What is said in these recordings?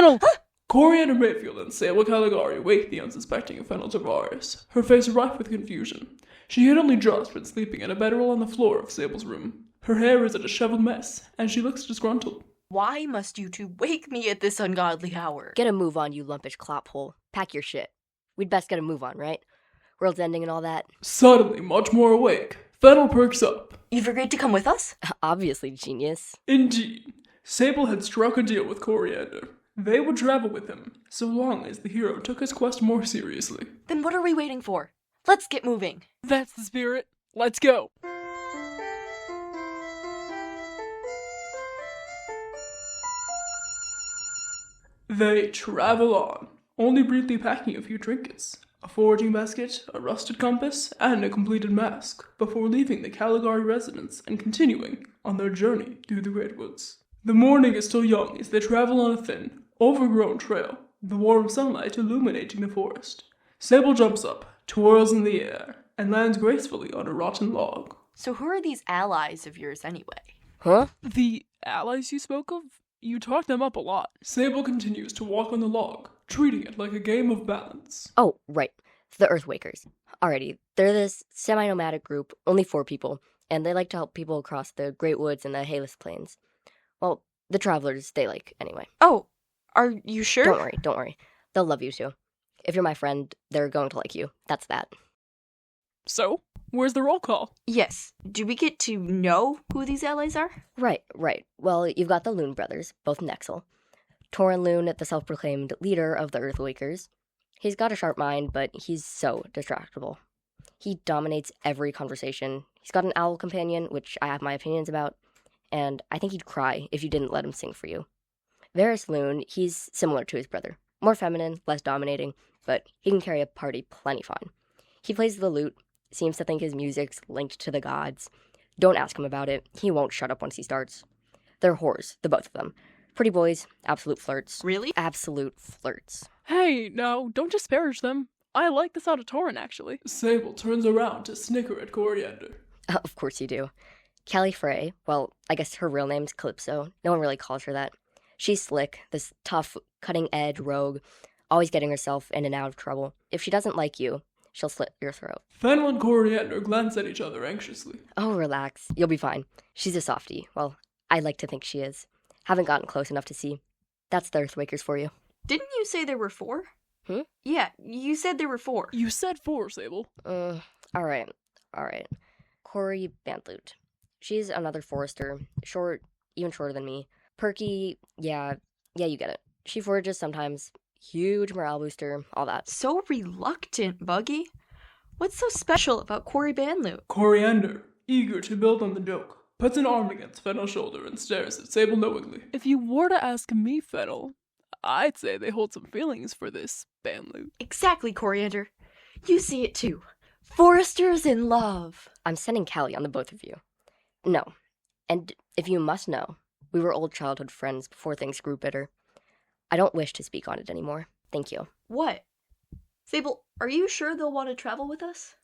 FENNEL! Coriander Mayfield and Sable Caligari wake the unsuspecting FENNEL TORVARIS, her face rife with confusion. She had only just been sleeping in a bedroll on the floor of Sable's room. Her hair is a disheveled mess, and she looks disgruntled. Why must you two wake me at this ungodly hour? Get a move on, you lumpish clophole. Pack your shit. We'd best get a move on, right? World's ending and all that. Suddenly, much more awake, FENNEL perks up. You've agreed to come with us? Obviously, genius. Indeed. Sable had struck a deal with Coriander. They would travel with him, so long as the hero took his quest more seriously. Then what are we waiting for? Let's get moving. That's the spirit. Let's go. They travel on, only briefly packing a few trinkets, a foraging basket, a rusted compass, and a completed mask, before leaving the Caligari residence and continuing on their journey through the Greatwoods. The morning is still young as they travel on a thin, overgrown trail, the warm sunlight illuminating the forest. Sable jumps up, twirls in the air, and lands gracefully on a rotten log. So who are these allies of yours anyway? Huh? The allies you spoke of? You talked them up a lot. Sable continues to walk on the log, treating it like a game of balance. Oh, right. The Earthwakers. Alrighty, they're this semi-nomadic group, only 4 people, and they like to help people across the Greatwoods and the Hayless Plains. Well, the travelers they like, anyway. Oh, are you sure? Don't worry. They'll love you too. If you're my friend, they're going to like you. That's that. So, where's the roll call? Yes. Do we get to know who these allies are? Right. Well, you've got the Loon brothers, both Nexel. Torin Loon, the self-proclaimed leader of the Earthwakers. He's got a sharp mind, but he's so distractible. He dominates every conversation. He's got an owl companion, which I have my opinions about, and I think he'd cry if you didn't let him sing for you. Varys Loon, he's similar to his brother. More feminine, less dominating, but he can carry a party plenty fine. He plays the lute, seems to think his music's linked to the gods. Don't ask him about it, he won't shut up once he starts. They're whores, the both of them. Pretty boys, absolute flirts. Really? Absolute flirts. Hey, no, don't disparage them. I like this out of Torin, actually. Sable turns around to snicker at Coriander. Of course you do. Callie Frey, well, I guess her real name's Calypso. No one really calls her that. She's slick, this tough, cutting-edge rogue, always getting herself in and out of trouble. If she doesn't like you, she'll slit your throat. FENNEL and Coriander glance at each other anxiously. Oh, relax. You'll be fine. She's a softie. Well, I like to think she is. Haven't gotten close enough to see. That's the Earthwakers for you. Didn't you say there were 4? Yeah, you said there were 4. You said 4, Sable. Alright. Cori Bandloot. She's another forester. Short, even shorter than me. Perky, yeah, you get it. She forages sometimes. Huge morale booster, all that. So reluctant, Buggy. What's so special about Cori Bandloot? Coriander, eager to build on the joke, puts an arm against FENNEL's shoulder and stares at Sable knowingly. If you were to ask me, FENNEL, I'd say they hold some feelings for this Bandloot. Exactly, Coriander. You see it too. Foresters in love. I'm sending Callie on the both of you. No. And if you must know, we were old childhood friends before things grew bitter. I don't wish to speak on it anymore. Thank you. What? Sable, are you sure they'll want to travel with us?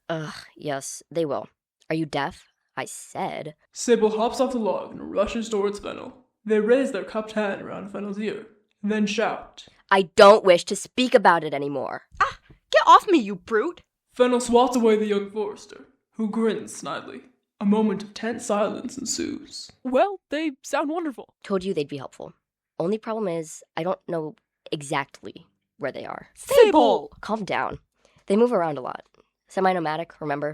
Yes, they will. Are you deaf? I said. Sable hops off the log and rushes towards FENNEL. They raise their cupped hand around FENNEL's ear, then shout. I don't wish to speak about it anymore. Ah! Get off me, you brute! FENNEL swats away the young forester, who grins snidely. A moment of tense silence ensues. Well, they sound wonderful. Told you they'd be helpful. Only problem is, I don't know exactly where they are. Sable! Calm down. They move around a lot. Semi-nomadic, remember?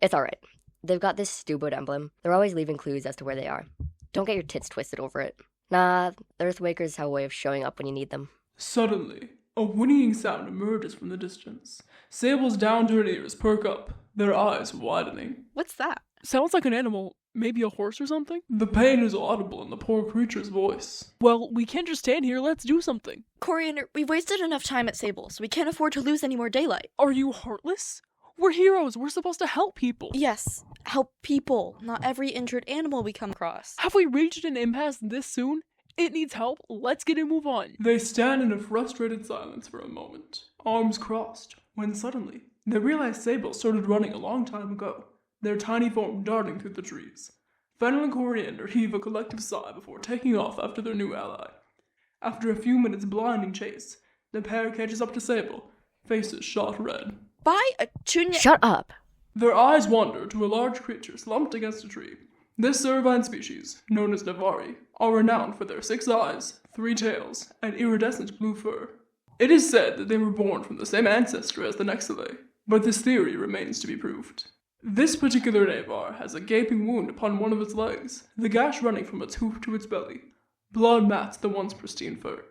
It's alright. They've got this stupid emblem. They're always leaving clues as to where they are. Don't get your tits twisted over it. Nah, the Earthwakers have a way of showing up when you need them. Suddenly, a whinnying sound emerges from the distance. Sable's down-turned ears perk up, their eyes widening. What's that? Sounds like an animal. Maybe a horse or something? The pain is audible in the poor creature's voice. Well, we can't just stand here. Let's do something. Coriander, we've wasted enough time at Sable, so we can't afford to lose any more daylight. Are you heartless? We're heroes. We're supposed to help people. Yes, help people, not every injured animal we come across. Have we reached an impasse this soon? It needs help. Let's get it move on. They stand in a frustrated silence for a moment, arms crossed, when suddenly they realize Sable started running a long time ago, their tiny form darting through the trees. FENNEL and Coriander heave a collective sigh before taking off after their new ally. After a few minutes' blinding chase, the pair catches up to Sable, faces shot red. By a chunya. Shut up. Their eyes wander to a large creature slumped against a tree. This cervine species, known as Navari, are renowned for their 6 eyes, 3 tails, and iridescent blue fur. It is said that they were born from the same ancestor as the Nexile, but this theory remains to be proved. This particular Navar has a gaping wound upon one of its legs, the gash running from its hoof to its belly. Blood mats the once pristine fur.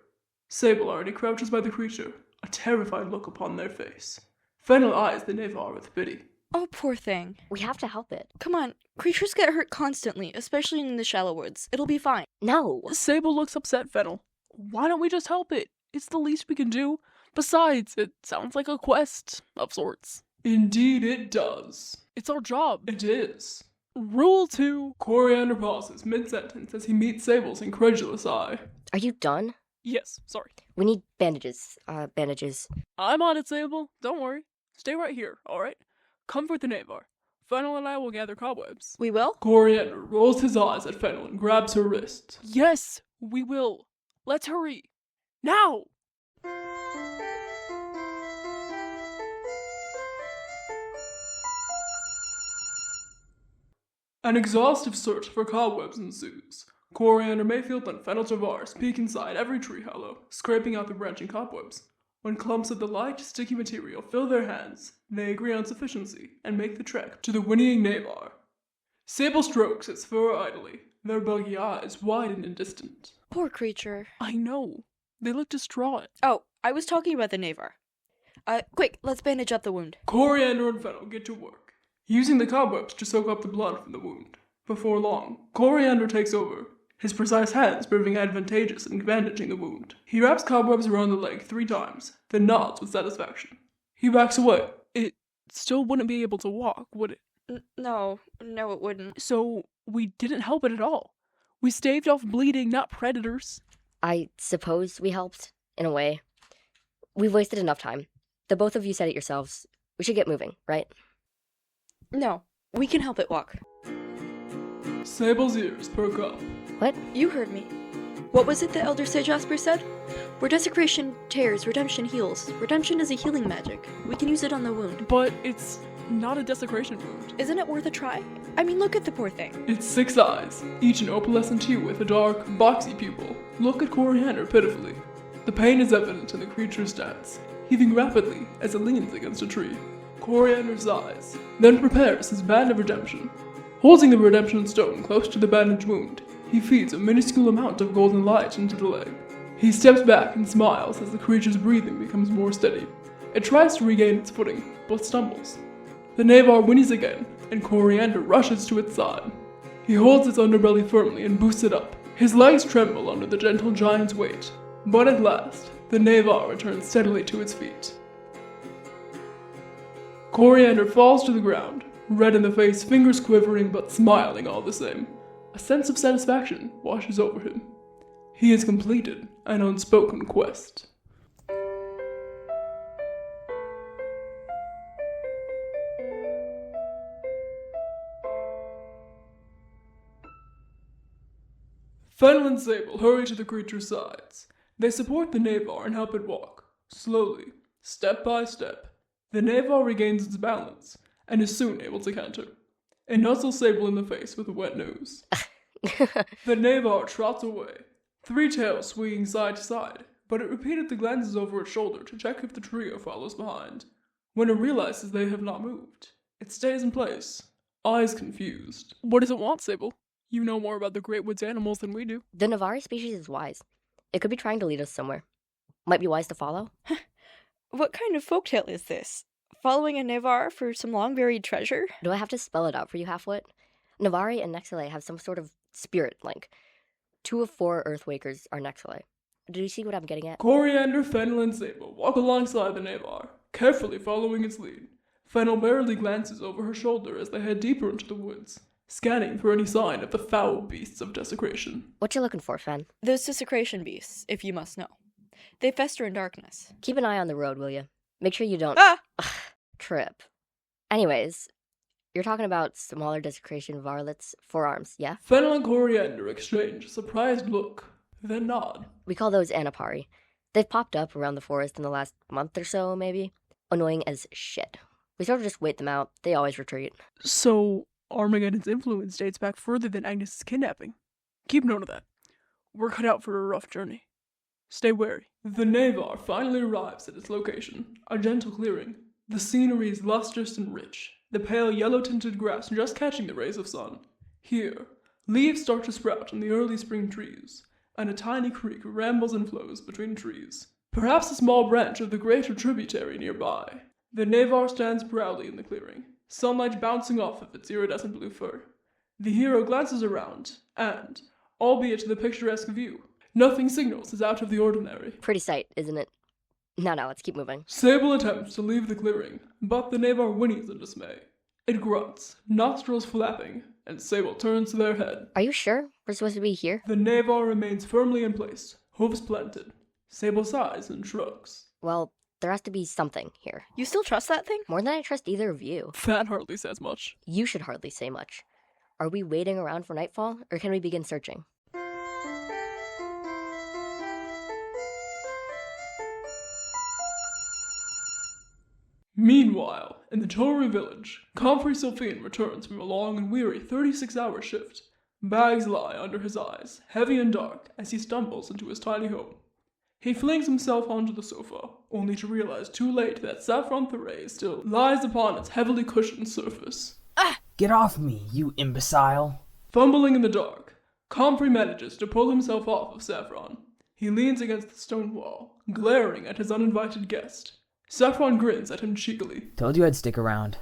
Sable already crouches by the creature, a terrified look upon their face. FENNEL eyes the Navar with pity. Oh, poor thing. We have to help it. Come on, creatures get hurt constantly, especially in the shallow woods. It'll be fine. No. Sable looks upset, FENNEL. Why don't we just help it? It's the least we can do. Besides, it sounds like a quest of sorts. Indeed it does. It's our job. It is. Rule 2. Coriander pauses mid-sentence as he meets Sable's incredulous eye. Are you done? Yes, sorry. We need bandages. Bandages. I'm on it, Sable. Don't worry. Stay right here, alright? Comfort the Navar. FENNEL and I will gather cobwebs. We will? Coriander rolls his eyes at FENNEL and grabs her wrist. Yes, we will. Let's hurry. Now! An exhaustive search for cobwebs ensues. Coriander Mayfield and FENNEL TORVARIS peek inside every tree hollow, scraping out the branching cobwebs. When clumps of the light, sticky material fill their hands, they agree on sufficiency and make the trek to the whinnying Navar. Sable strokes its fur idly, their buggy eyes widen and distant. Poor creature. I know. They look distraught. Oh, I was talking about the Navar. Quick, let's bandage up the wound. Coriander and FENNEL get to work, using the cobwebs to soak up the blood from the wound. Before long, Coriander takes over, his precise hands proving advantageous in bandaging the wound. He wraps cobwebs around the leg 3 times, then nods with satisfaction. He backs away. It still wouldn't be able to walk, would it? No, it wouldn't. So, we didn't help it at all. We staved off bleeding, not predators. I suppose we helped, in a way. We've wasted enough time. The both of you said it yourselves. We should get moving, right? No, we can help it walk. Sable's ears perk up. What? You heard me. What was it the Elder Sage Jasper said? Where desecration tears, redemption heals. Redemption is a healing magic. We can use it on the wound. But it's not a desecration wound. Isn't it worth a try? I mean, look at the poor thing. Its 6 eyes, each an opalescent hue with a dark, boxy pupil, look at Coriander pitifully. The pain is evident in the creature's stance, heaving rapidly as it leans against a tree. Coriander sighs, then prepares his band of redemption. Holding the redemption stone close to the bandaged wound, he feeds a minuscule amount of golden light into the leg. He steps back and smiles as the creature's breathing becomes more steady. It tries to regain its footing, but stumbles. The Navar whinnies again, and Coriander rushes to its side. He holds its underbelly firmly and boosts it up. His legs tremble under the gentle giant's weight, but at last, the Navar returns steadily to its feet. Coriander falls to the ground, red in the face, fingers quivering but smiling all the same. A sense of satisfaction washes over him. He has completed an unspoken quest. FENNEL and Sable hurry to the creature's sides. They support the Navar and help it walk. Slowly, step by step, the Navar regains its balance and is soon able to canter. It nuzzles Sable in the face with a wet nose. The Navar trots away, 3 tails swinging side to side, but it repeatedly glances over its shoulder to check if the trio follows behind. When it realizes they have not moved, it stays in place, eyes confused. What does it want, Sable? You know more about the Greatwoods animals than we do. The Navari species is wise. It could be trying to lead us somewhere. Might be wise to follow. What kind of folktale is this? Following a Navar for some long-buried treasure? Do I have to spell it out for you, Halfwit? Navari and Nexile have some sort of spirit link. 2 of 4 Earthwakers are Nexile. Do you see what I'm getting at? Coriander, FENNEL, and Sable walk alongside the Navar, carefully following its lead. FENNEL barely glances over her shoulder as they head deeper into the woods, scanning for any sign of the foul beasts of desecration. What you looking for, Fen? Those desecration beasts, if you must know. They fester in darkness. Keep an eye on the road, will you? Make sure you don't trip. Anyways, you're talking about smaller desecration varlets, 4 arms, yeah? FENNEL and Coriander exchange a surprised look. then nod. We call those Anapari. They've popped up around the forest in the last month or so, maybe. Annoying as shit. We sort of just wait them out. They always retreat. So, Armageddon's influence dates back further than Agnes's kidnapping. Keep note of that. We're cut out for a rough journey. Stay wary. The Navar finally arrives at its location, a gentle clearing. The scenery is lustrous and rich, the pale yellow-tinted grass just catching the rays of sun. Here, leaves start to sprout on the early spring trees, and a tiny creek rambles and flows between trees. Perhaps a small branch of the greater tributary nearby. The Navar stands proudly in the clearing, sunlight bouncing off of its iridescent blue fur. The hero glances around, and, albeit to the picturesque view, nothing signals is out of the ordinary. Pretty sight, isn't it? Now, let's keep moving. Sable attempts to leave the clearing, but the Navar whinnies in dismay. It grunts, nostrils flapping, and Sable turns to their head. Are you sure we're supposed to be here? The Navar remains firmly in place, hooves planted. Sable sighs and shrugs. Well, there has to be something here. You still trust that thing? More than I trust either of you. That hardly says much. You should hardly say much. Are we waiting around for nightfall, or can we begin searching? Meanwhile, in the Torii village, COMFREY SYLPHINE returns from a long and weary 36-hour shift. Bags lie under his eyes, heavy and dark, as he stumbles into his tiny home. He flings himself onto the sofa, only to realize too late that saffron THERIÉ still lies upon its heavily cushioned surface. Get off me, you imbecile! Fumbling in the dark, COMFREY manages to pull himself off of Saffron. He leans against the stone wall, glaring at his uninvited guest. Saffron grins at him cheekily. Told you I'd stick around.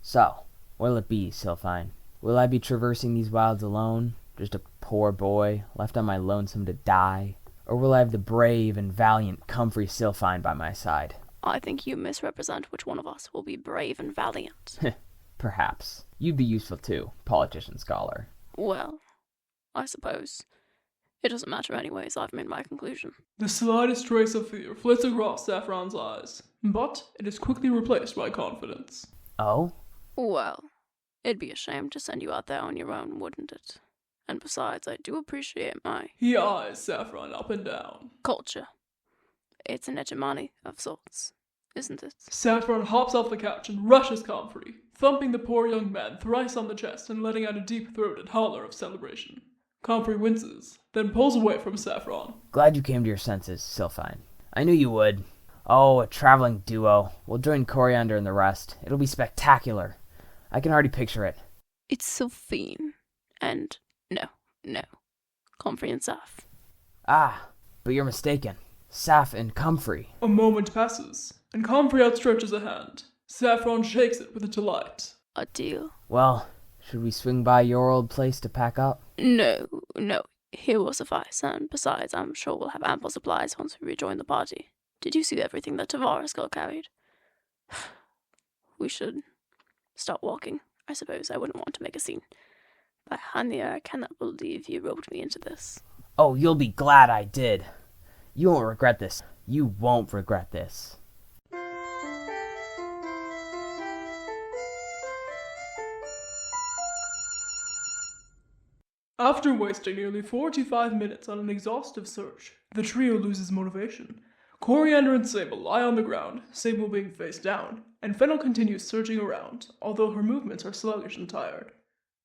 So, what'll it be, SYLPHINE? Will I be traversing these wilds alone, just a poor boy, left on my lonesome to die? Or will I have the brave and valiant COMFREY SYLPHINE by my side? I think you misrepresent which one of us will be brave and valiant. Perhaps. You'd be useful too, politician scholar. Well, I suppose. It doesn't matter anyways, I've made my conclusion. The slightest trace of fear flits across Saffron's eyes, but it is quickly replaced by confidence. Oh? Well, it'd be a shame to send you out there on your own, wouldn't it? And besides, I do appreciate my... He eyes Saffron up and down. culture. It's an hegemony of sorts, isn't it? Saffron hops off the couch and rushes COMFREY, thumping the poor young man thrice on the chest and letting out a deep-throated holler of celebration. COMFREY winces, then pulls away from Saffron. Glad you came to your senses, SYLPHINE. I knew you would. Oh, a traveling duo. We'll join Coriander and the rest. It'll be spectacular. I can already picture it. It's SYLPHINE. And no. COMFREY and Saff. Ah, but you're mistaken. Saff and COMFREY. A moment passes, and COMFREY outstretches a hand. Saffron shakes it with delight. A deal. Well, should we swing by your old place to pack up? No. Here will suffice, and besides, I'm sure we'll have ample supplies once we rejoin the party. Did you see everything that TORVARIS got carried? We should start walking. I suppose I wouldn't want to make a scene. But honey, I cannot believe you roped me into this. Oh, you'll be glad I did. You won't regret this. You won't regret this. After wasting nearly 45 minutes on an exhaustive search, the trio loses motivation. Coriander and Sable lie on the ground, Sable being face down, and FENNEL continues searching around, although her movements are sluggish and tired.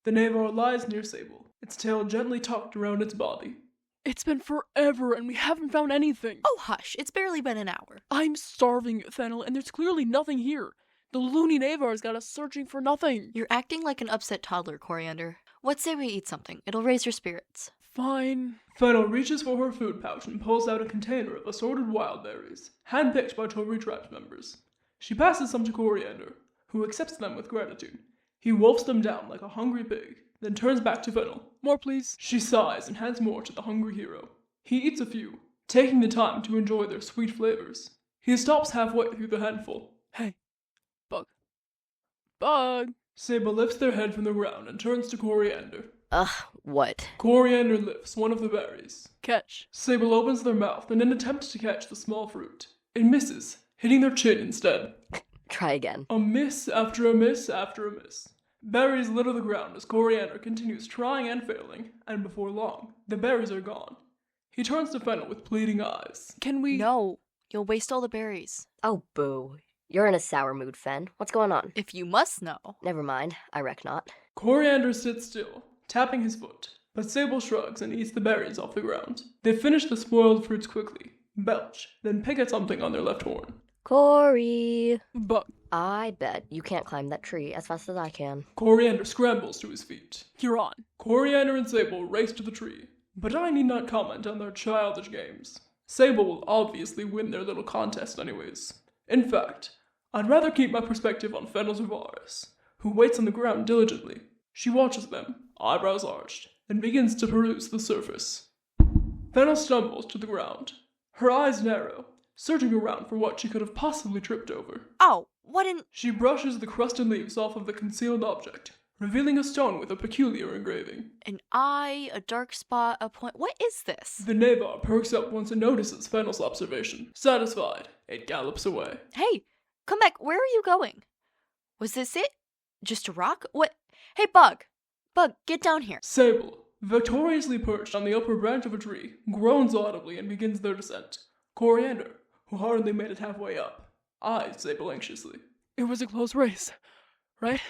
The Navar lies near Sable, its tail gently tucked around its body. It's been forever and we haven't found anything. Oh, hush. It's barely been an hour. I'm starving, FENNEL, and there's clearly nothing here. The loony Navar's got us searching for nothing. You're acting like an upset toddler, Coriander. What say we eat something? It'll raise your spirits. Fine. FENNEL reaches for her food pouch and pulls out a container of assorted wild berries, handpicked by Torii tribe members. She passes some to Coriander, who accepts them with gratitude. He wolfs them down like a hungry pig, then turns back to FENNEL. More, please. She sighs and hands more to the hungry hero. He eats a few, taking the time to enjoy their sweet flavors. He stops halfway through the handful. Hey. Bug. Sable lifts their head from the ground and turns to Coriander. What? Coriander lifts one of the berries. Catch. Sable opens their mouth in an attempt to catch the small fruit. It misses, hitting their chin instead. Try again. A miss after a miss after a miss. Berries litter the ground as Coriander continues trying and failing, and before long, the berries are gone. He turns to Fennel with pleading eyes. Can we... No, you'll waste all the berries. Oh, boo. You're in a sour mood, Fen. What's going on? If you must know. Never mind. I reck not. Coriander sits still, tapping his foot, but Sable shrugs and eats the berries off the ground. They finish the spoiled fruits quickly, belch, then pick at something on their left horn. Corey! But I bet you can't climb that tree as fast as I can. Coriander scrambles to his feet. you're on. Coriander and Sable race to the tree, but I need not comment on their childish games. Sable will obviously win their little contest anyways. In fact, I'd rather keep my perspective on Fennel TORVARIS, who waits on the ground diligently. She watches them, eyebrows arched, and begins to peruse the surface. Fennel stumbles to the ground, her eyes narrow, searching around for what she could have possibly tripped over. Oh, what in... She brushes the crusted leaves off of the concealed object, revealing a stone with a peculiar engraving. An eye, a dark spot, a point... What is this? The Navar perks up once it notices Fennel's observation. Satisfied, it gallops away. Hey, come back. Where are you going? Was this it? Just a rock? What? Hey, Bug! Bug, get down here. Sable, victoriously perched on the upper branch of a tree, groans audibly and begins their descent. Coriander, who hardly made it halfway up, eyes Sable anxiously. It was a close race, right?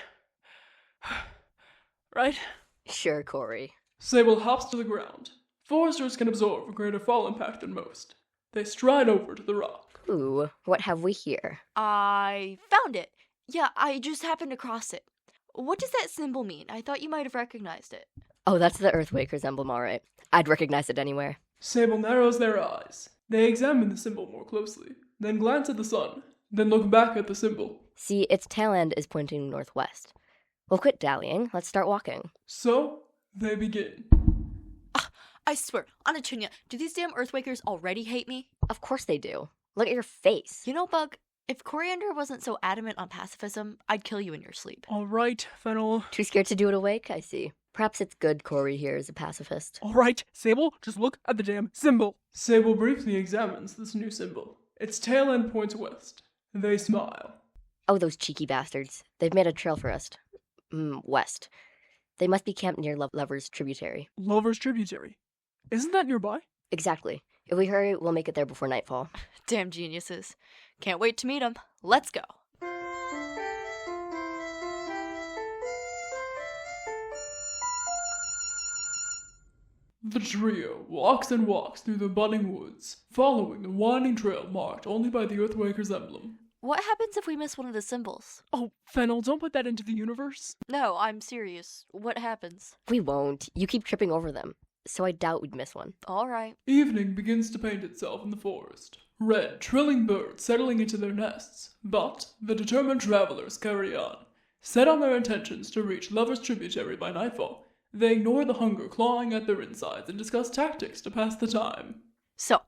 Right? Sure, Corey. Sable hops to the ground. Foresters can absorb a greater fall impact than most. They stride over to the rock. Ooh, what have we here? I found it. Yeah, I just happened to cross it. What does that symbol mean? I thought you might have recognized it. Oh, that's the Earthwakers emblem, alright. I'd recognize it anywhere. Sable narrows their eyes. They examine the symbol more closely, then glance at the sun, then look back at the symbol. See, its tail end is pointing northwest. Well, quit dallying. Let's start walking. So, they begin. I swear, Anatunya, do these damn Earthwakers already hate me? Of course they do. Look at your face. You know, Bug, if Coriander wasn't so adamant on pacifism, I'd kill you in your sleep. All right, Fennel. Too scared to do it awake, I see. Perhaps it's good Corey here is a pacifist. All right, Sable, just look at the damn symbol. Sable briefly examines this new symbol. Its tail end points west. They smile. Oh, those cheeky bastards. They've made a trail for us. West. They must be camped near Lover's tributary. Lover's tributary. Isn't that nearby? Exactly. If we hurry, we'll make it there before nightfall. Damn geniuses. Can't wait to meet them. Let's go. The trio walks and walks through the budding woods, following the winding trail marked only by the Earthwakers emblem. What happens if we miss one of the symbols? Oh, Fennel, don't put that into the universe. No, I'm serious. What happens? We won't. You keep tripping over them. So I doubt we'd miss one. All right. Evening begins to paint itself in the forest. Red, trilling birds settling into their nests. But the determined travelers carry on. Set on their intentions to reach Lover's tributary by nightfall, they ignore the hunger clawing at their insides and discuss tactics to pass the time. So,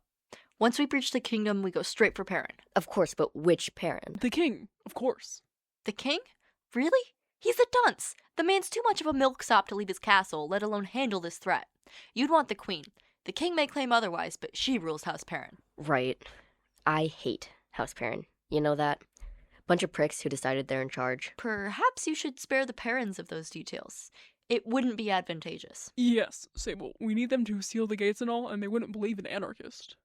once we breach the kingdom, we go straight for Perrin. Of course, but which Perrin? The king, of course. The king? Really? He's a dunce. The man's too much of a milksop to leave his castle, let alone handle this threat. You'd want the queen. The king may claim otherwise, but she rules House Perrin. Right. I hate House Perrin. You know that? Bunch of pricks who decided they're in charge. Perhaps you should spare the Perrins of those details. It wouldn't be advantageous. Yes, Sable, we need them to seal the gates and all, and they wouldn't believe an anarchist.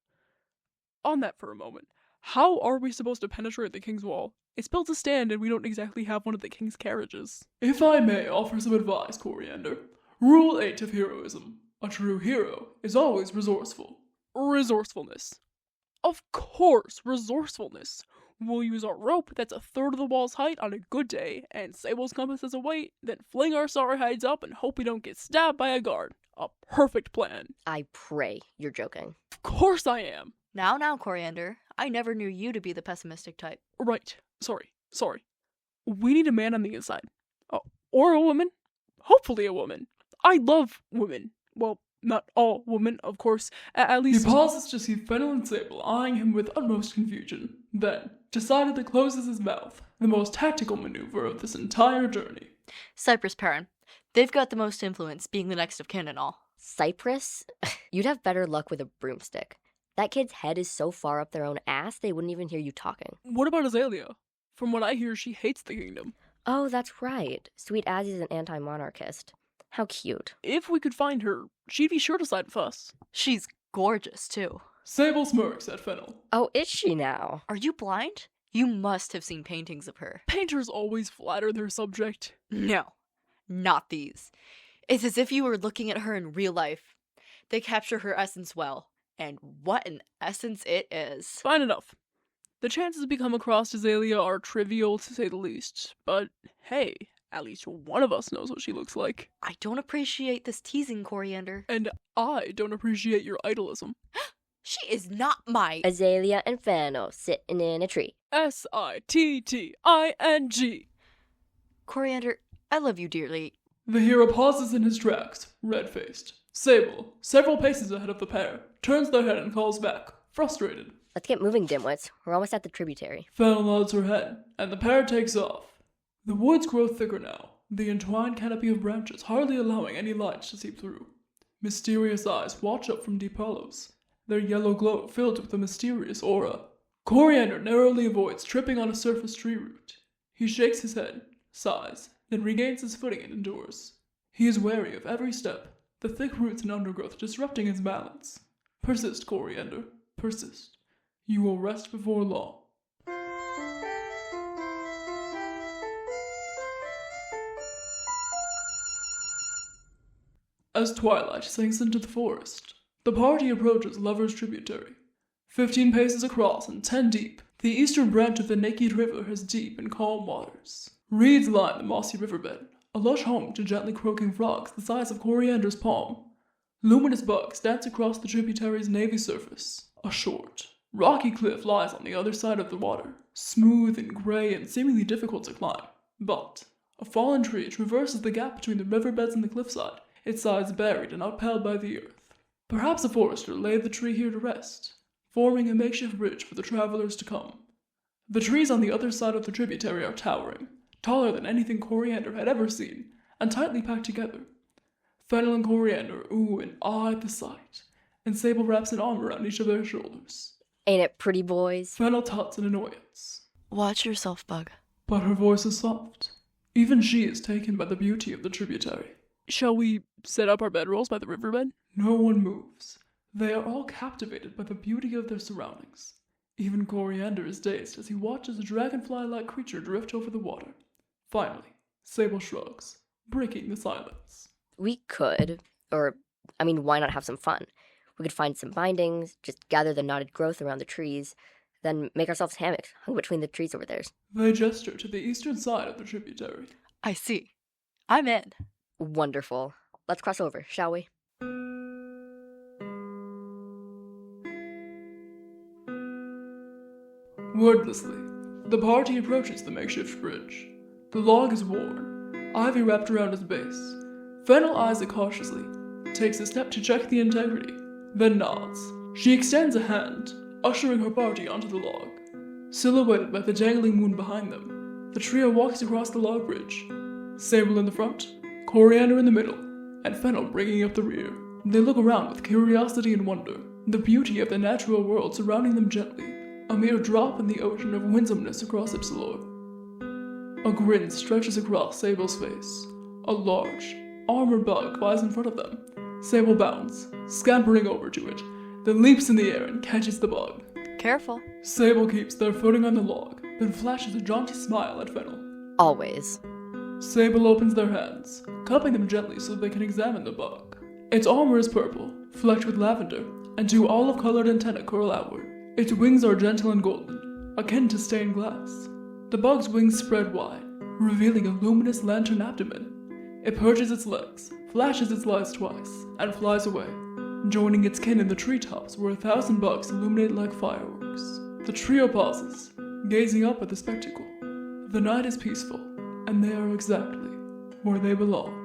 On that for a moment, how are we supposed to penetrate the king's wall? It's built to stand, and we don't exactly have one of the king's carriages. If I may offer some advice, Coriander. Rule 8 of heroism. A true hero is always resourceful. Resourcefulness. Of course, resourcefulness. We'll use our rope that's a third of the wall's height on a good day, and Sable's compass as a weight, then fling our sorry hides up and hope we don't get stabbed by a guard. A perfect plan. I pray you're joking. Of course I am. Now, Coriander. I never knew you to be the pessimistic type. Right. Sorry. We need a man on the inside. Oh, or a woman. Hopefully a woman. I love women. Well, not all women, of course. At least... He pauses to see Fennel and Sable eyeing him with utmost confusion. Then, decidedly closes his mouth, the most tactical maneuver of this entire journey. Cypress Perrin. They've got the most influence, being the next of kin and all. Cypress? You'd have better luck with a broomstick. That kid's head is so far up their own ass, they wouldn't even hear you talking. What about Azalea? From what I hear, she hates the kingdom. Oh, that's right. Sweet Azzy's an anti-monarchist. How cute. If we could find her, she'd be sure to side with us. She's gorgeous, too. Sable smirks at Fennel. Oh, is she now? Are you blind? You must have seen paintings of her. Painters always flatter their subject. No, not these. It's as if you were looking at her in real life. They capture her essence well, and what an essence it is. Fine enough. The chances to become across Azalea are trivial, to say the least. But hey, at least one of us knows what she looks like. I don't appreciate this teasing, Coriander. And I don't appreciate your idolism. She is not my... Azalea and Fennel sitting in a tree. Sitting. Coriander, I love you dearly. The hero pauses in his tracks, red-faced. Sable, several paces ahead of the pair, turns their head and calls back, frustrated. Let's get moving, dimwits. We're almost at the tributary. Fennel nods her head, and the pair takes off. The woods grow thicker now, the entwined canopy of branches hardly allowing any light to seep through. Mysterious eyes watch up from deep hollows, their yellow glow filled with a mysterious aura. Coriander narrowly avoids tripping on a surface tree root. He shakes his head, sighs, then regains his footing and endures. He is wary of every step, the thick roots and undergrowth disrupting his balance. Persist, Coriander, persist. You will rest before long. As twilight sinks into the forest, the party approaches Lover's Tributary. 15 paces across and 10 deep, the eastern branch of the naked river has deep and calm waters. Reeds line the mossy riverbed, a lush home to gently croaking frogs the size of Coriander's palm. Luminous bugs dance across the tributary's navy surface. A short, rocky cliff lies on the other side of the water, smooth and gray and seemingly difficult to climb. But a fallen tree traverses the gap between the riverbeds and the cliffside, its sides buried and upheld by the earth. Perhaps a forester laid the tree here to rest, forming a makeshift bridge for the travelers to come. The trees on the other side of the tributary are towering, taller than anything Coriander had ever seen, and tightly packed together. Fennel and Coriander ooh and ah at the sight, and Sable wraps an arm around each of their shoulders. Ain't it pretty, boys? Fennel tuts in annoyance, Watch yourself, Bug. but her voice is soft. Even she is taken by the beauty of the tributary. Shall we set up our bedrolls by the riverbed? No one moves. They are all captivated by the beauty of their surroundings. Even Coriander is dazed as he watches a dragonfly-like creature drift over the water. Finally, Sable shrugs, breaking the silence. We could, why not have some fun? We could find some bindings, just gather the knotted growth around the trees, then make ourselves hammocks hung between the trees over there. They gesture to the eastern side of the tributary. I see. I'm in. Wonderful. Let's cross over, shall we? Wordlessly, the party approaches the makeshift bridge. The log is worn, ivy wrapped around its base. Fennel eyes it cautiously, takes a step to check the integrity, then nods. She extends a hand, ushering her party onto the log. Silhouetted by the dangling moon behind them, the trio walks across the log bridge. Sable in the front, Coriander in the middle, and Fennel bringing up the rear. They look around with curiosity and wonder, the beauty of the natural world surrounding them gently, a mere drop in the ocean of winsomeness across its lore. A grin stretches across Sable's face. A large, armored bug flies in front of them. Sable bounds, scampering over to it, then leaps in the air and catches the bug. Careful. Sable keeps their footing on the log, then flashes a jaunty smile at Fennel. Always. Sable opens their hands, cupping them gently so they can examine the bug. Its armor is purple, flecked with lavender, and two olive-colored antennae curl outward. Its wings are gentle and golden, akin to stained glass. The bug's wings spread wide, revealing a luminous lantern abdomen. It perches its legs, flashes its lights twice, and flies away, joining its kin in the treetops where 1,000 bugs illuminate like fireworks. The trio pauses, gazing up at the spectacle. The night is peaceful, and they are exactly where they belong.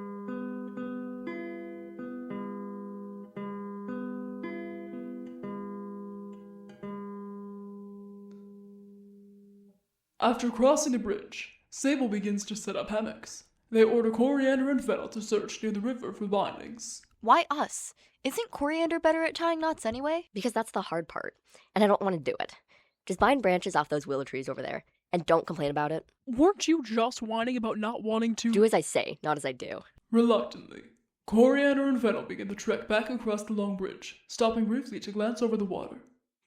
After crossing the bridge, Sable begins to set up hammocks. They order Coriander and Fennel to search near the river for bindings. Why us? Isn't Coriander better at tying knots anyway? Because that's the hard part, and I don't want to do it. Just bind branches off those willow trees over there, and don't complain about it. Weren't you just whining about not wanting to? Do as I say, not as I do. Reluctantly, Coriander and Fennel begin the trek back across the long bridge, stopping briefly to glance over the water.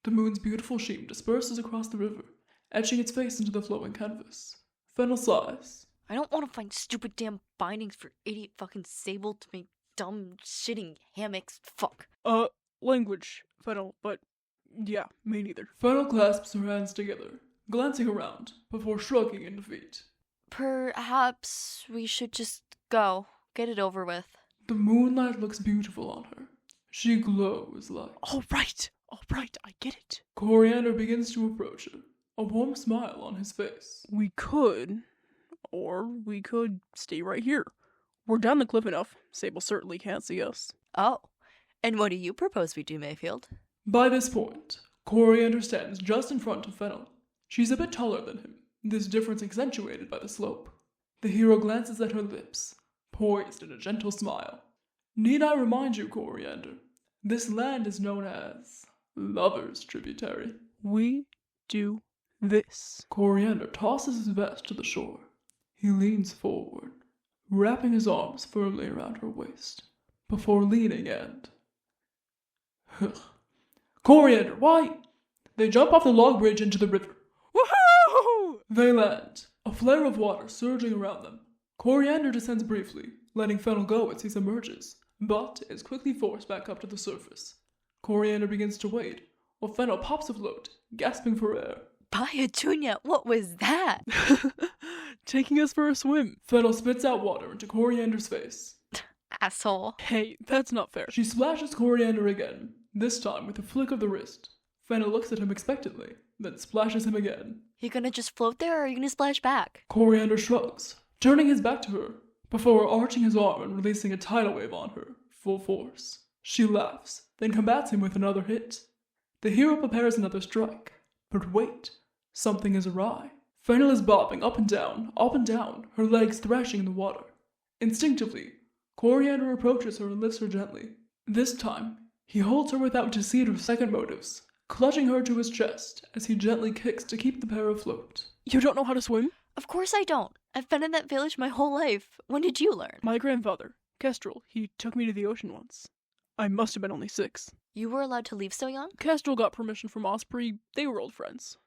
The moon's beautiful sheen disperses across the river, etching its face into the flowing canvas. Fennel sighs. I don't want to find stupid damn bindings for idiot fucking Sable to make dumb shitting hammocks. Fuck. Language, Fennel, but yeah, me neither. Fennel clasps her hands together, glancing around, before shrugging in defeat. Perhaps we should just go. Get it over with. The moonlight looks beautiful on her. She glows like... All right, I get it. Coriander begins to approach her, a warm smile on his face. We could, or we could stay right here. We're down the cliff enough. Sable certainly can't see us. Oh. And what do you propose we do, Mayfield? By this point, Coriander stands just in front of Fennel. She's a bit taller than him, this difference accentuated by the slope. The hero glances at her lips, poised in a gentle smile. Need I remind you, Coriander, this land is known as Lover's Tributary. We do this. Coriander tosses his vest to the shore. He leans forward, wrapping his arms firmly around her waist, before leaning and... Coriander, why? They jump off the log bridge into the river. Woohoo! They land, a flare of water surging around them. Coriander descends briefly, letting Fennel go as he submerges, but is quickly forced back up to the surface. Coriander begins to wade, while Fennel pops afloat, gasping for air. Baya Junior, what was that? Taking us for a swim. Fennel spits out water into Coriander's face. Asshole. Hey, that's not fair. She splashes Coriander again, this time with a flick of the wrist. Fennel looks at him expectantly, then splashes him again. You gonna just float there, or are you gonna splash back? Coriander shrugs, turning his back to her, before arching his arm and releasing a tidal wave on her, full force. She laughs, then combats him with another hit. The hero prepares another strike. But wait, something is awry. Fennel is bobbing up and down, her legs thrashing in the water. Instinctively, Coriander approaches her and lifts her gently. This time, he holds her without deceit or second motives, clutching her to his chest as he gently kicks to keep the pair afloat. You don't know how to swim? Of course I don't. I've been in that village my whole life. When did you learn? My grandfather, Kestrel, he took me to the ocean once. I must have been only 6. You were allowed to leave so young? Kestrel got permission from Osprey. They were old friends.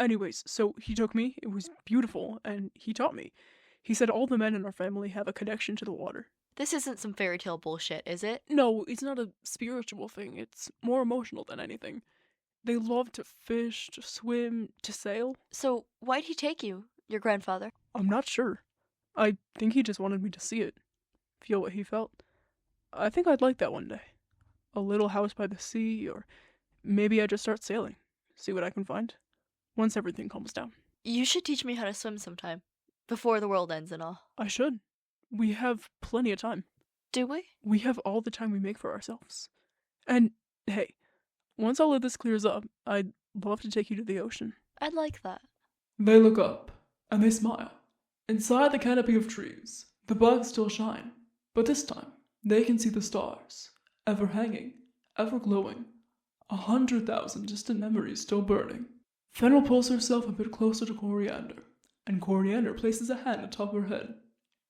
Anyways, so he took me. It was beautiful, and he taught me. He said all the men in our family have a connection to the water. This isn't some fairy tale bullshit, is it? No, it's not a spiritual thing. It's more emotional than anything. They love to fish, to swim, to sail. So why'd he take you, your grandfather? I'm not sure. I think he just wanted me to see it. Feel what he felt. I think I'd like that one day. A little house by the sea, or maybe I just start sailing. See what I can find. Once everything calms down. You should teach me how to swim sometime. Before the world ends and all. I should. We have plenty of time. Do we? We have all the time we make for ourselves. And, hey, once all of this clears up, I'd love to take you to the ocean. I'd like that. They look up, and they smile. Inside the canopy of trees, the bugs still shine, but this time, they can see the stars, ever hanging, ever glowing, 100,000 distant memories still burning. Fennel pulls herself a bit closer to Coriander, and Coriander places a hand atop her head.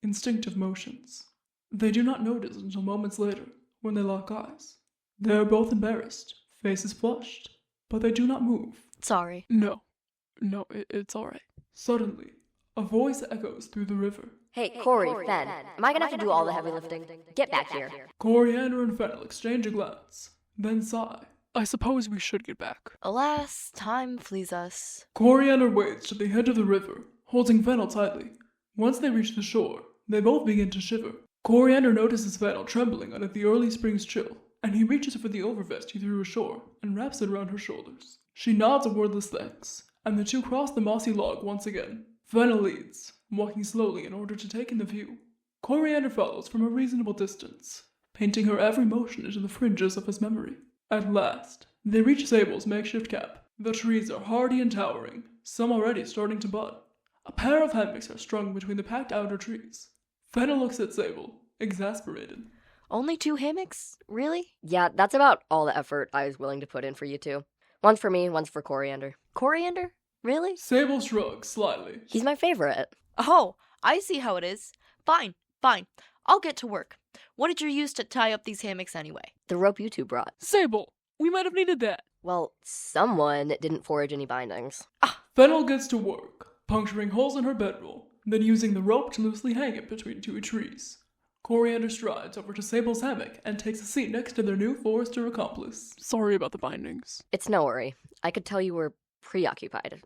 Instinctive motions. They do not notice until moments later, when they lock eyes. They are both embarrassed, faces flushed, but they do not move. Sorry. No, it's alright. Suddenly, a voice echoes through the river. Hey, Corey, Fen, am I gonna have to do all the heavy lifting? Get back here. Coriander and Fennel exchange a glance, then sigh. I suppose we should get back. Alas, time flees us. Coriander wades to the edge of the river, holding Fennel tightly. Once they reach the shore, they both begin to shiver. Coriander notices Fennel trembling under the early spring's chill, and he reaches for the overvest he threw ashore and wraps it around her shoulders. She nods a wordless thanks, and the two cross the mossy log once again. Fennel leads, walking slowly in order to take in the view. Coriander follows from a reasonable distance, painting her every motion into the fringes of his memory. At last, they reach Sable's makeshift camp. The trees are hardy and towering, some already starting to bud. A pair of hammocks are strung between the packed outer trees. Fennel looks at Sable, exasperated. Only 2 hammocks? Really? Yeah, that's about all the effort I was willing to put in for you two. One's for me, one's for Coriander. Coriander? Really? Sable shrugs slightly. He's my favorite. Oh, I see how it is. Fine. I'll get to work. What did you use to tie up these hammocks anyway? The rope you two brought. Sable, we might have needed that. Well, someone didn't forge any bindings. Fennel gets to work, puncturing holes in her bedroll, then using the rope to loosely hang it between two trees. Coriander strides over to Sable's hammock and takes a seat next to their new forester accomplice. Sorry about the bindings. It's no worry. I could tell you were preoccupied.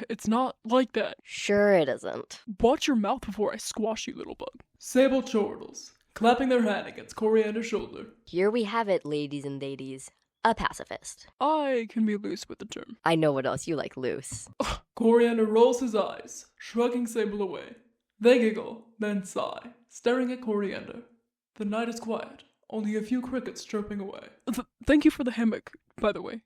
It's not like that. Sure it isn't. Watch your mouth before I squash you, little bug. Sable chortles, clapping their hand against Coriander's shoulder. Here we have it, ladies and ladies. A pacifist. I can be loose with the term. I know what else you like loose. Coriander rolls his eyes, shrugging Sable away. They giggle, then sigh, staring at Coriander. The night is quiet, only a few crickets chirping away. Thank you for the hammock, by the way.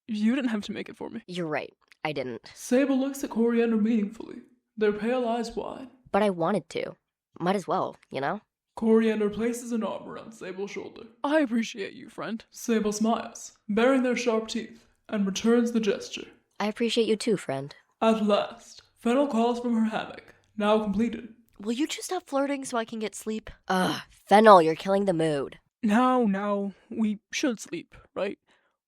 You didn't have to make it for me. You're right. I didn't. Sable looks at Coriander meaningfully, their pale eyes wide. But I wanted to. Might as well, you know? Coriander places an arm around Sable's shoulder. I appreciate you, friend. Sable smiles, baring their sharp teeth, and returns the gesture. I appreciate you too, friend. At last, Fennel calls from her hammock, now completed. Will you two stop flirting so I can get sleep? Ugh, Fennel, you're killing the mood. Now, we should sleep, right?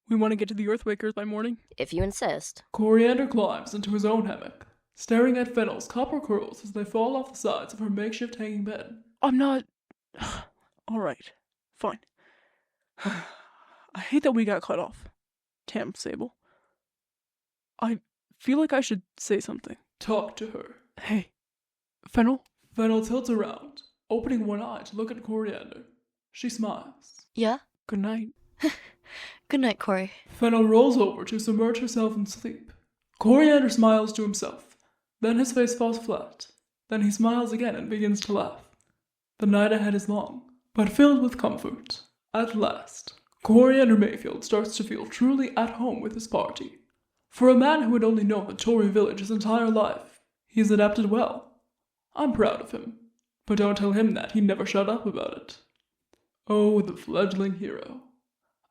We want to get to the Earthwakers by morning? If you insist. Coriander climbs into his own hammock, staring at Fennel's copper curls as they fall off the sides of her makeshift hanging bed. I'm not... Alright, fine. I hate that we got cut off. Damn, Sable. I feel like I should say something. Talk to her. Hey, Fennel? Fennel tilts around, opening one eye to look at Coriander. She smiles. Yeah? Good night. Good night, Corey. Fennel rolls over to submerge herself in sleep. Coriander smiles to himself. Then his face falls flat. Then he smiles again and begins to laugh. The night ahead is long, but filled with comfort. At last, Coriander Mayfield starts to feel truly at home with his party. For a man who had only known the Tory village his entire life, he has adapted well. I'm proud of him, but don't tell him that. He never shut up about it. Oh, the fledgling hero.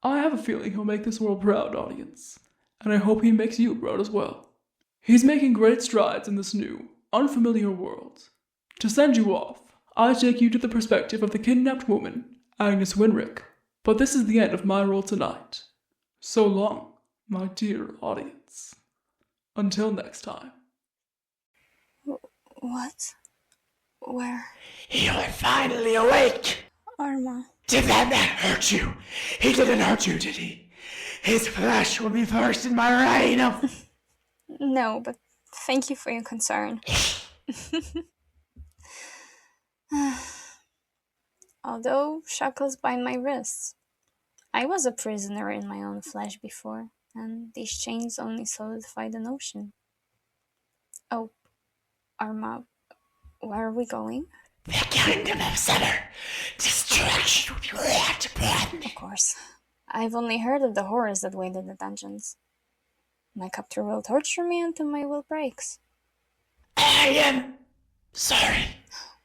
I have a feeling he'll make this world proud, audience, and I hope he makes you proud as well. He's making great strides in this new, unfamiliar world. To send you off, I take you to the perspective of the kidnapped woman, Agnes Winrick. But this is the end of my role tonight. So long, my dear audience. Until next time. What? Where? You're finally awake! Arma. Did that man hurt you? He didn't hurt you, did he? His flesh will be first in my reign of... No, but thank you for your concern. Although shackles bind my wrists. I was a prisoner in my own flesh before, and these chains only solidify the notion. Oh, Arma, where are we going? The kingdom of summer. Distraction would be right to pardon me. Of course. I've only heard of the horrors that wait in the dungeons. My captor will torture me until my will breaks. I am sorry.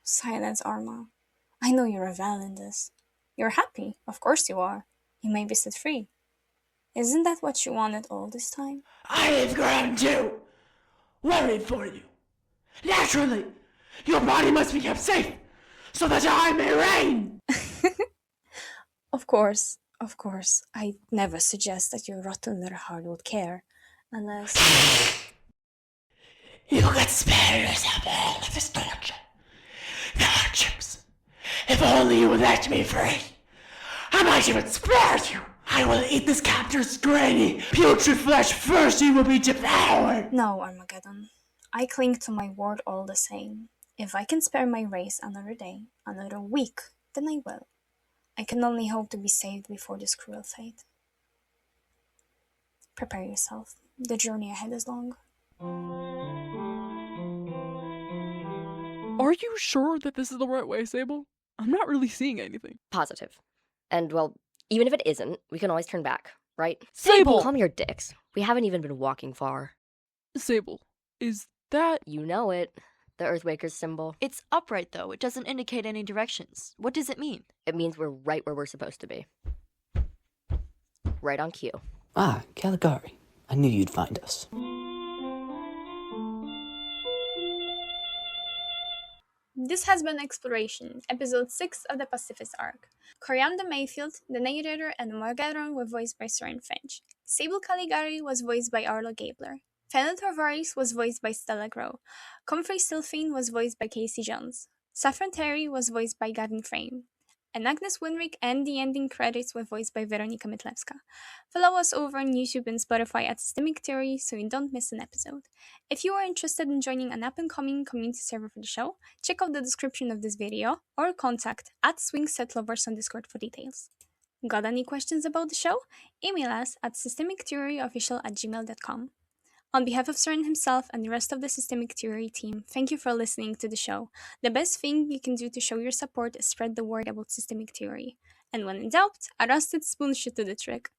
Silence, Arma. I know you revel in this. You're happy. Of course you are. You may be set free. Isn't that what you wanted all this time? I have grown too worried for you. Naturally, your body must be kept safe so that I may reign. Of course. I never suggest that your rotten little heart would care, unless... You could spare yourself all of this torture. The hardships. If only you would let me free. I might even spare you. I will eat this captor's grainy, putrid flesh first. He will be devoured. No, Armageddon. I cling to my word all the same. If I can spare my race another day, another week, then I will. I can only hope to be saved before this cruel fate. Prepare yourself. The journey ahead is long. Are you sure that this is the right way, Sable? I'm not really seeing anything. Positive. And, well, even if it isn't, we can always turn back, right? Sable! Calm your dicks. We haven't even been walking far. Sable, is that... You know it. The Earthwakers symbol. It's upright, though. It doesn't indicate any directions. What does it mean? It means we're right where we're supposed to be. Right on cue. Ah, Caligari. I knew you'd find us. This has been Exploration, episode 6 of the Pacifist Arc. Coriander Mayfield, the narrator, and ARMAGEDDON were voiced by Soren Finch. Sable Caligari was voiced by Arlo Gabler. FENNEL TORVARIS was voiced by Stella. COMFREY SYLPHINE was voiced by Casey Jones. SAFFRON was voiced by Gavin. And Agnes Winrick and the ending credits were voiced by Weronika Mytlewska. Follow us over on YouTube and Spotify at Systemic Theory so you don't miss an episode. If you are interested in joining an up-and-coming community server for the show, check out the description of this video or contact @SwingSetLovers on Discord for details. Got any questions about the show? Email us at systemictheoryofficial@gmail.com. On behalf of Soren himself and the rest of the Systemic Theory team, thank you for listening to the show. The best thing you can do to show your support is spread the word about Systemic Theory. And when in doubt, a rusted spoon should do the trick.